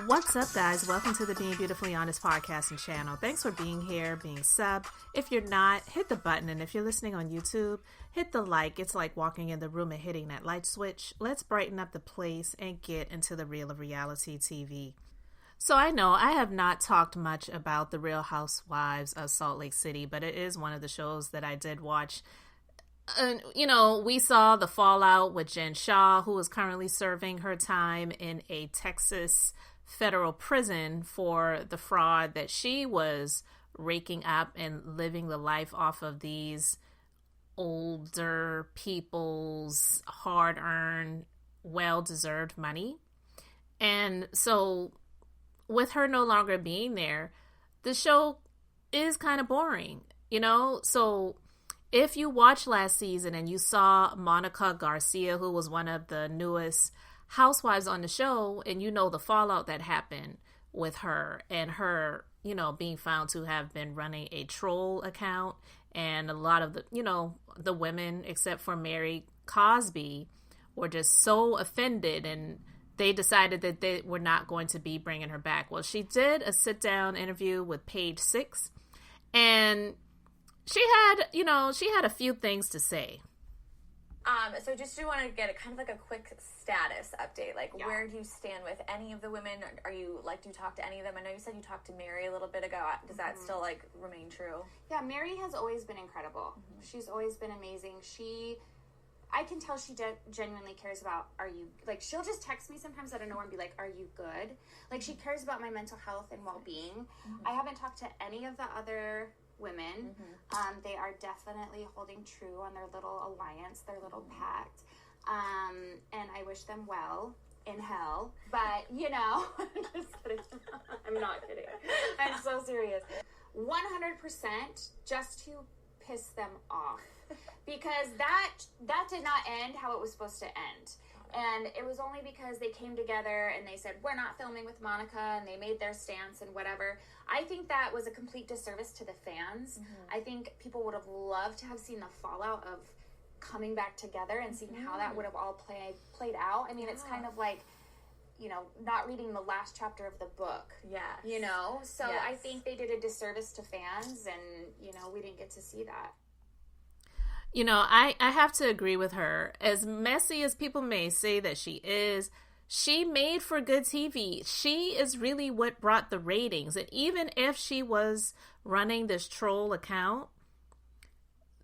What's up, guys? Welcome to the Being Beautifully Honest podcast and channel. Thanks for being here, being subbed. If you're not, hit the button. And if you're listening on YouTube, hit the like. It's like walking in the room and hitting that light switch. Let's brighten up the place and get into the real of reality TV. So I know I have not talked much about the Real Housewives of Salt Lake City, but it is one of the shows that I did watch. We saw the fallout with Jen Shah, who is currently serving her time in a Texas federal prison for the fraud that she was raking up and living the life off of these older people's hard-earned, well-deserved money. And so with her no longer being there, the show is kind of boring, So if you watched last season and you saw Monica Garcia, who was one of the newest housewives on the show, and the fallout that happened with her and her, being found to have been running a troll account, and a lot of the women, except for Mary Cosby, were just so offended, and they decided that they were not going to be bringing her back. Well, she did a sit-down interview with Page Six, and she had a few things to say. So just do want to get kind of like a quick status update. Where do you stand with any of the women? Do you talk to any of them? I know you said you talked to Mary a little bit ago. Does that still remain true? Yeah, Mary has always been incredible. Mm-hmm. She's always been amazing. I can tell she genuinely cares about, she'll just text me sometimes out of nowhere and be like, are you good? She cares about my mental health and well-being. Mm-hmm. I haven't talked to any of the other women. Mm-hmm. They are definitely holding true on their little alliance, their little pact. And I wish them well in hell. But, just kidding. I'm not kidding. I'm so serious. 100% just to piss them off. Because that did not end how it was supposed to end. And it was only because they came together and they said, we're not filming with Monica, and they made their stance and whatever. I think that was a complete disservice to the fans. Mm-hmm. I think people would have loved to have seen the fallout of coming back together and seeing how that would have all played out. I mean, it's kind of like, not reading the last chapter of the book. Yeah. So yes. I think they did a disservice to fans, and, we didn't get to see that. I have to agree with her. As messy as people may say that she made for good TV. She is really what brought the ratings. And even if she was running this troll account,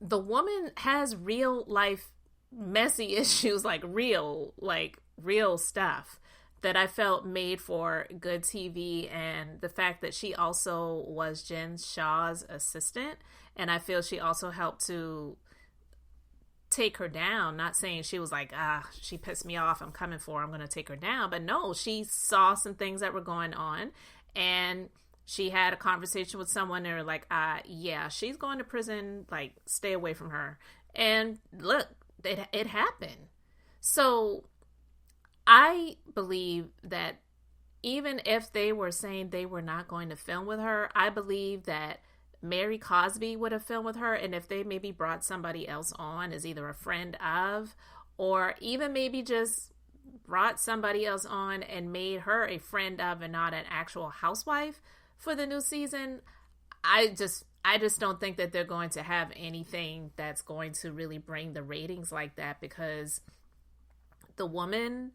the woman has real life messy issues, real stuff that I felt made for good TV. And the fact that she also was Jen Shah's assistant, and I feel she also helped to take her down. Not saying she was she pissed me off, I'm coming for her, I'm going to take her down. But no, she saw some things that were going on, and she had a conversation with someone. They were like, yeah, she's going to prison, stay away from her. And look, it happened. So I believe that even if they were saying they were not going to film with her, I believe that Mary Cosby would have filmed with her, and if they maybe brought somebody else on as either a friend of, or even maybe just brought somebody else on and made her a friend of and not an actual housewife for the new season, I just don't think that they're going to have anything that's going to really bring the ratings like that, because the woman,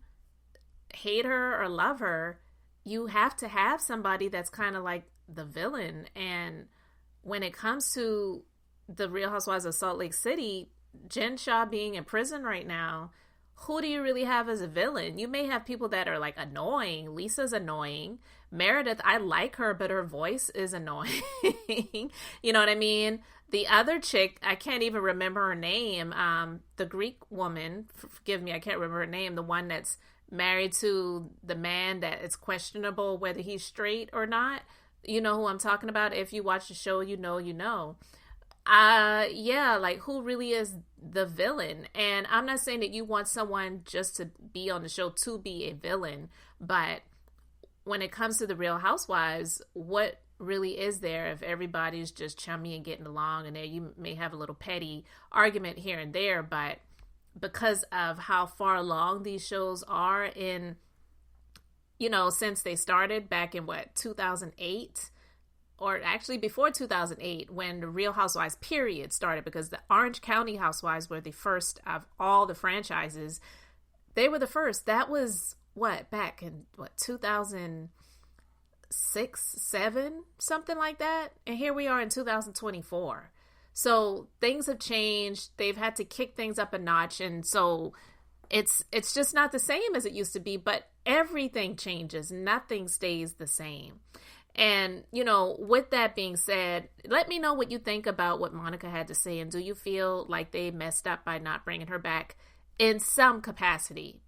hate her or love her, you have to have somebody that's kind of like the villain. And when it comes to the Real Housewives of Salt Lake City, Jen Shah being in prison right now, who do you really have as a villain? You may have people that are annoying. Lisa's annoying. Meredith, I like her, but her voice is annoying. You know what I mean? The other chick, I can't even remember her name. The Greek woman, forgive me, I can't remember her name. The one that's married to the man that it's questionable whether he's straight or not. You know who I'm talking about. If you watch the show, you know. Who really is the villain? And I'm not saying that you want someone just to be on the show to be a villain, but when it comes to the Real Housewives, what really is there if everybody's just chummy and getting along, and there you may have a little petty argument here and there, but because of how far along these shows are in since they started back in 2008, or actually before 2008, when the Real Housewives period started, because the Orange County Housewives were the first of all the franchises. They were the first. That was back in 2006, 7, something like that. And here we are in 2024. So things have changed. They've had to kick things up a notch. And so it's just not the same as it used to be, but everything changes. Nothing stays the same. And, with that being said, let me know what you think about what Monica had to say. And do you feel like they messed up by not bringing her back in some capacity?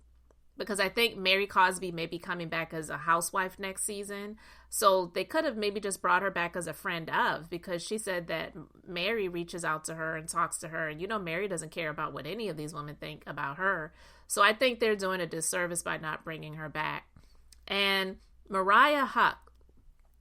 Because I think Mary Cosby may be coming back as a housewife next season. So they could have maybe just brought her back as a friend of, because she said that Mary reaches out to her and talks to her. And, Mary doesn't care about what any of these women think about her. So I think they're doing a disservice by not bringing her back. And Mariah Huq,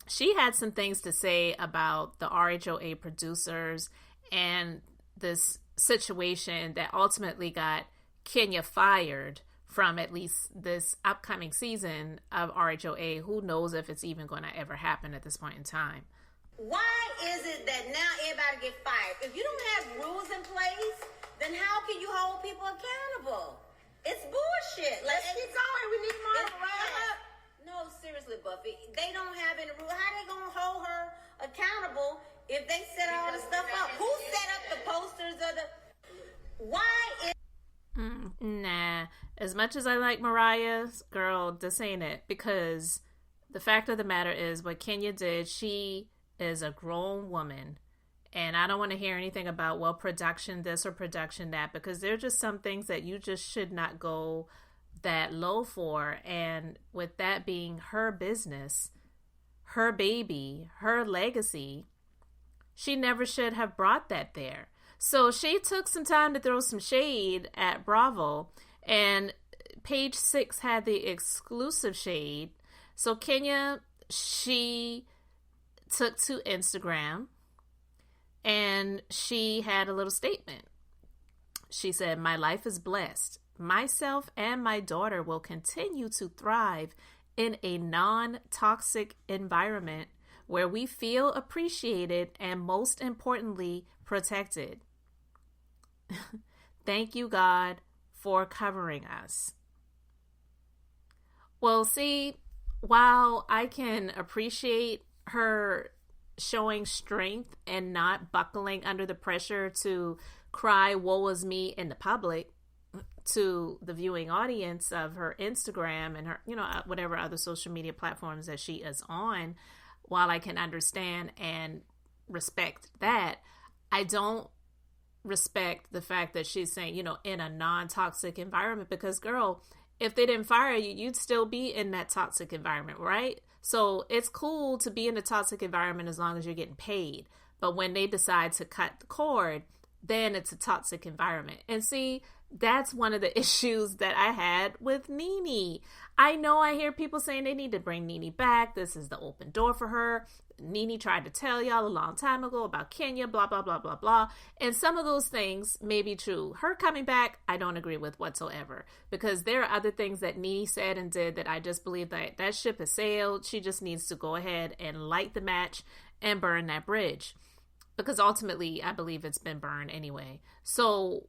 she had some things to say about the RHOA producers and this situation that ultimately got Kenya fired from at least this upcoming season of RHOA. Who knows if it's even going to ever happen at this point in time. Why is it that now everybody get fired? If you don't have rules in place, then how can you hold people accountable? It's bullshit. Let's keep going. We need more. No, seriously, Buffy. They don't have any rules. How they gonna hold her accountable if they set all the stuff up? Who set up the posters of the? Why is? Nah. As much as I like Mariah, girl, this ain't it. Because the fact of the matter is, what Kenya did, she is a grown woman. And I don't want to hear anything about, well, production this or production that, because there are just some things that you just should not go that low for. And with that being her business, her baby, her legacy, she never should have brought that there. So she took some time to throw some shade at Bravo, and Page 6 had the exclusive shade. So Kenya, she took to Instagram and she had a little statement. She said, "My life is blessed. Myself and my daughter will continue to thrive in a non-toxic environment where we feel appreciated and, most importantly, protected. Thank you, God, for covering us." Well, see, while I can appreciate her showing strength and not buckling under the pressure to cry woe is me in the public to the viewing audience of her Instagram and her, whatever other social media platforms that she is on, while I can understand and respect that, I don't respect the fact that she's saying, in a non-toxic environment, because, girl, if they didn't fire you, you'd still be in that toxic environment, right? So it's cool to be in a toxic environment as long as you're getting paid. But when they decide to cut the cord, then it's a toxic environment. And see, that's one of the issues that I had with NeNe. I know I hear people saying they need to bring NeNe back. This is the open door for her. NeNe tried to tell y'all a long time ago about Kenya, blah, blah, blah, blah, blah. And some of those things may be true. Her coming back, I don't agree with whatsoever, because there are other things that NeNe said and did that I just believe that ship has sailed. She just needs to go ahead and light the match and burn that bridge, because ultimately I believe it's been burned anyway. So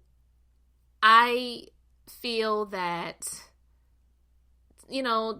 I feel that,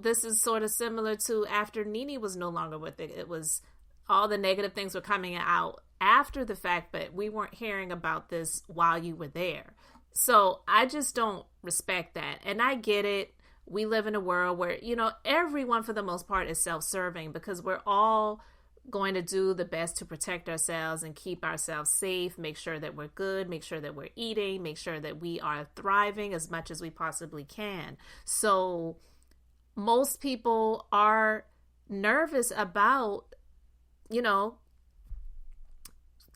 this is sort of similar to after NeNe was no longer with it. It was all the negative things were coming out after the fact, but we weren't hearing about this while you were there. So I just don't respect that. And I get it. We live in a world where, everyone for the most part is self-serving, because we're all going to do the best to protect ourselves and keep ourselves safe, make sure that we're good, make sure that we're eating, make sure that we are thriving as much as we possibly can. So most people are nervous about,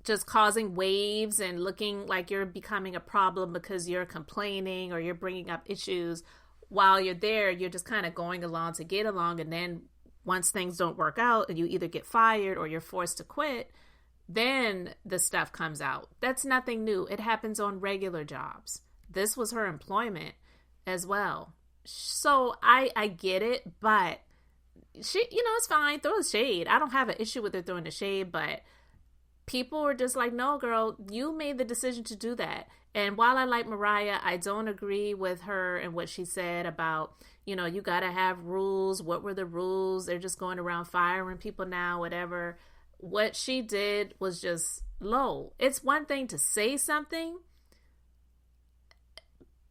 just causing waves and looking like you're becoming a problem because you're complaining or you're bringing up issues. While you're there, you're just kind of going along to get along, and then once things don't work out and you either get fired or you're forced to quit, then the stuff comes out. That's nothing new. It happens on regular jobs. This was her employment as well. So I get it, but she, it's fine. Throw the shade. I don't have an issue with her throwing the shade, but people were just like, no, girl, you made the decision to do that. And while I like Mariah, I don't agree with her and what she said about, you got to have rules. What were the rules? They're just going around firing people now, whatever. What she did was just low. It's one thing to say something,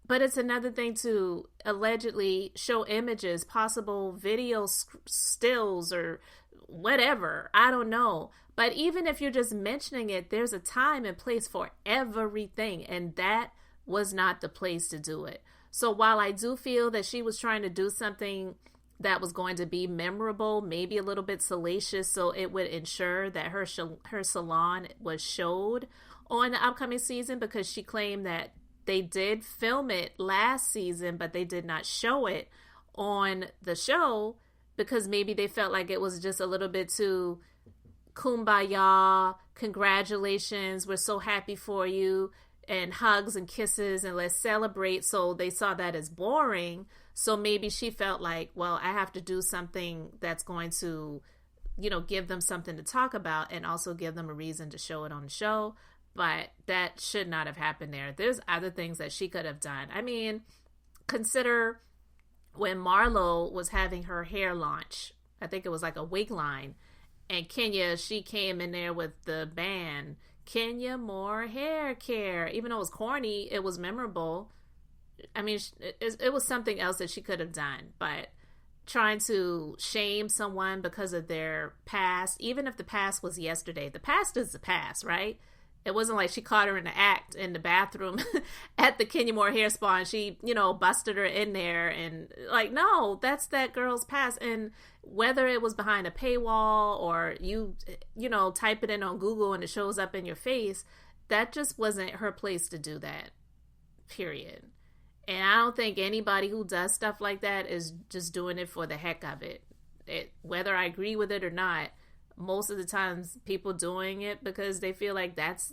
but it's another thing to allegedly show images, possible video stills or whatever. I don't know. But even if you're just mentioning it, there's a time and place for everything. And that was not the place to do it. So while I do feel that she was trying to do something that was going to be memorable, maybe a little bit salacious, so it would ensure that her salon was showed on the upcoming season, because she claimed that they did film it last season, but they did not show it on the show because maybe they felt like it was just a little bit too kumbaya, congratulations, we're so happy for you, and hugs and kisses and let's celebrate. So they saw that as boring. So maybe she felt like, well, I have to do something that's going to, give them something to talk about and also give them a reason to show it on the show. But that should not have happened there. There's other things that she could have done. I mean, consider when Marlo was having her hair launch. I think it was like a wig line. And Kenya, she came in there with the band, Kenya, more hair care. Even though it was corny, it was memorable. I mean, it was something else that she could have done. But trying to shame someone because of their past, even if the past was yesterday, the past is the past, right? It wasn't like she caught her in the act in the bathroom at the Kenya Moore hair spa and she, busted her in there and like, no, that's that girl's past. And whether it was behind a paywall or you type it in on Google and it shows up in your face, that just wasn't her place to do that, period. And I don't think anybody who does stuff like that is just doing it for the heck of it. Whether I agree with it or not, most of the times people doing it because they feel like that's,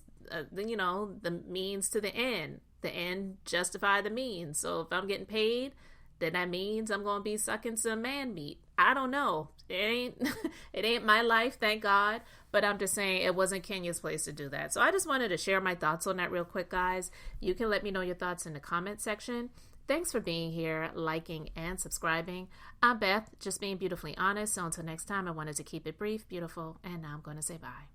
the means to the end. The end justify the means. So if I'm getting paid, then that means I'm going to be sucking some man meat. I don't know. It ain't my life, thank God. But I'm just saying it wasn't Kenya's place to do that. So I just wanted to share my thoughts on that real quick, guys. You can let me know your thoughts in the comment section. Thanks for being here, liking, and subscribing. I'm Beth, just being beautifully honest. So until next time, I wanted to keep it brief, beautiful, and now I'm going to say bye.